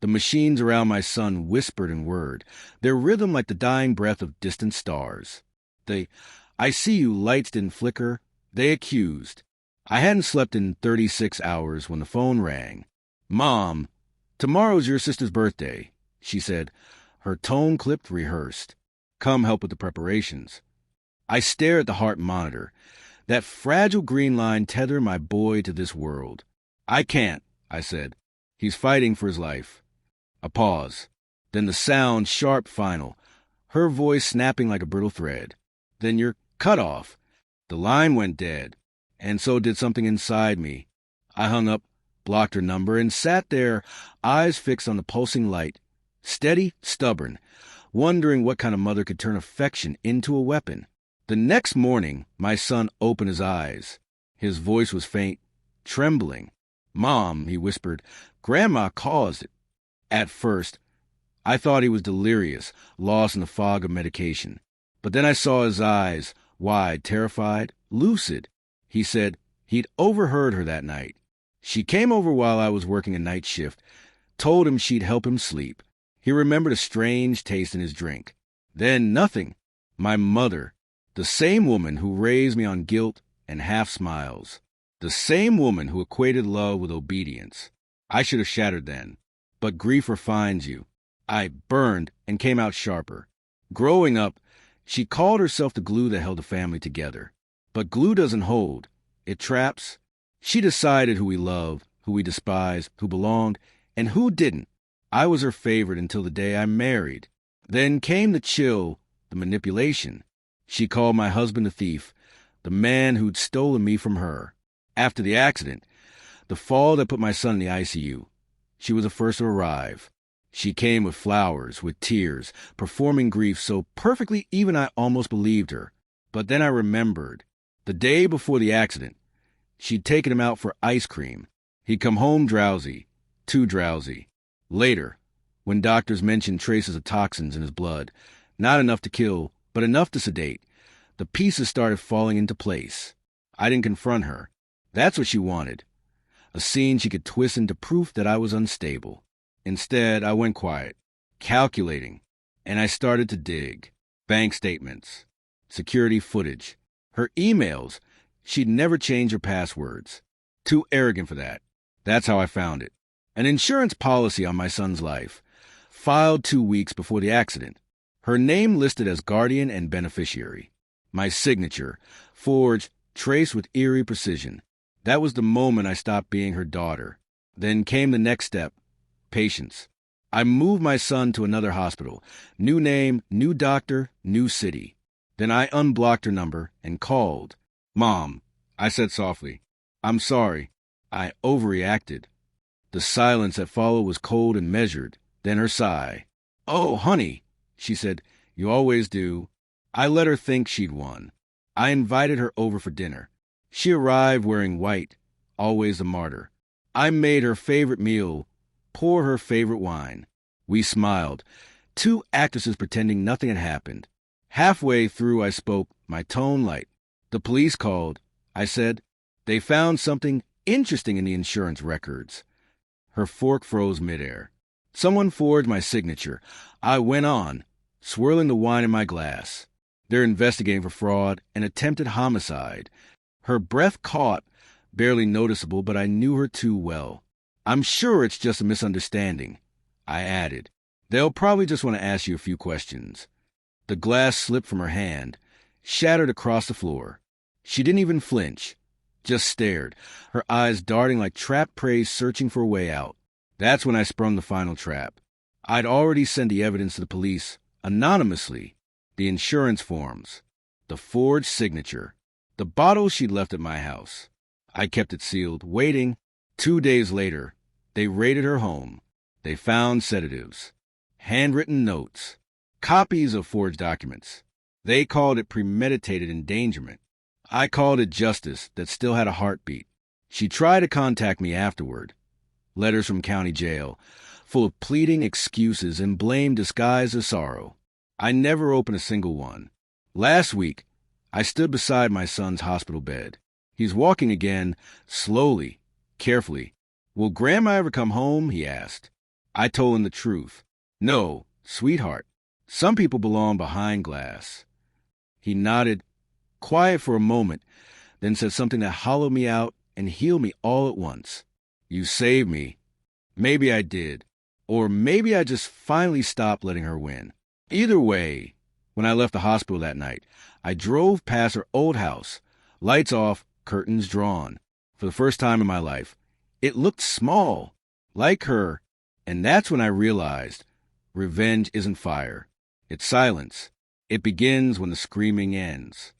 The machines around my son whispered and whirred, their rhythm like the dying breath of distant stars. The "I see you" lights didn't flicker. They accused. I hadn't slept in 36 hours when the phone rang. "Mom, tomorrow's your sister's birthday," she said, her tone clipped, rehearsed. "Come help with the preparations." I stared at the heart monitor, that fragile green line tethering my boy to this world. "I can't," I said. "He's fighting for his life." A pause. Then the sound, sharp, final, her voice snapping like a brittle thread. "Then you're cut off." The line went dead, and so did something inside me. I hung up, blocked her number, and sat there, eyes fixed on the pulsing light, steady, stubborn, wondering what kind of mother could turn affection into a weapon. The next morning, my son opened his eyes. His voice was faint, trembling. "Mom," he whispered, "Grandma caused it." At first, I thought he was delirious, lost in the fog of medication. But then I saw his eyes, wide, terrified, lucid. He said he'd overheard her that night. She came over while I was working a night shift, told him she'd help him sleep. He remembered a strange taste in his drink. Then nothing. My mother, the same woman who raised me on guilt and half smiles. The same woman who equated love with obedience. I should have shattered then. But grief refines you. I burned and came out sharper. Growing up, she called herself the glue that held the family together. But glue doesn't hold. It traps. She decided who we loved, who we despised, who belonged, and who didn't. I was her favorite until the day I married. Then came the chill, the manipulation. She called my husband a thief, the man who'd stolen me from her. After the accident, the fall that put my son in the ICU, she was the first to arrive. She came with flowers, with tears, performing grief so perfectly even I almost believed her. But then I remembered. The day before the accident, she'd taken him out for ice cream. He'd come home drowsy, too drowsy. Later, when doctors mentioned traces of toxins in his blood, not enough to kill, but enough to sedate, the pieces started falling into place. I didn't confront her. That's what she wanted. A scene she could twist into proof that I was unstable. Instead, I went quiet, calculating, and I started to dig. Bank statements, security footage, her emails. She'd never changed her passwords. Too arrogant for that. That's how I found it. An insurance policy on my son's life, filed 2 weeks before the accident. Her name listed as guardian and beneficiary. My signature, forged, traced with eerie precision. That was the moment I stopped being her daughter. Then came the next step, patience. I moved my son to another hospital. New name, new doctor, new city. Then I unblocked her number and called. "Mom," I said softly, "I'm sorry. I overreacted." The silence that followed was cold and measured. Then her sigh. "Oh, honey," she said, "you always do." I let her think she'd won. I invited her over for dinner. She arrived wearing white, always a martyr. I made her favorite meal, pour her favorite wine. We smiled, two actresses pretending nothing had happened. Halfway through I spoke, my tone light. "The police called," I said. "They found something interesting in the insurance records." Her fork froze midair. "Someone forged my signature." I went on, swirling the wine in my glass. "They're investigating for fraud and attempted homicide." Her breath caught, barely noticeable, but I knew her too well. "I'm sure it's just a misunderstanding," I added. "They'll probably just want to ask you a few questions." The glass slipped from her hand, shattered across the floor. She didn't even flinch, just stared, her eyes darting like trapped prey searching for a way out. That's when I sprung the final trap. I'd already sent the evidence to the police, anonymously. The insurance forms, the forged signature, the bottle she'd left at my house. I kept it sealed, waiting. 2 days later, they raided her home. They found sedatives, handwritten notes, copies of forged documents. They called it premeditated endangerment. I called it justice that still had a heartbeat. She tried to contact me afterward. Letters from county jail, full of pleading excuses and blame disguised as sorrow. I never opened a single one. Last week, I stood beside my son's hospital bed. He's walking again, slowly, carefully. "Will Grandma ever come home?" he asked. I told him the truth. No, sweetheart, some people belong behind glass. He nodded, quiet for a moment, then said something that hollowed me out and healed me all at once. You saved me. Maybe I did. Or maybe I just finally stopped letting her win. Either way, when I left the hospital that night, I drove past her old house, lights off, curtains drawn. For the first time in my life, it looked small, like her, and that's when I realized revenge isn't fire. It's silence. It begins when the screaming ends.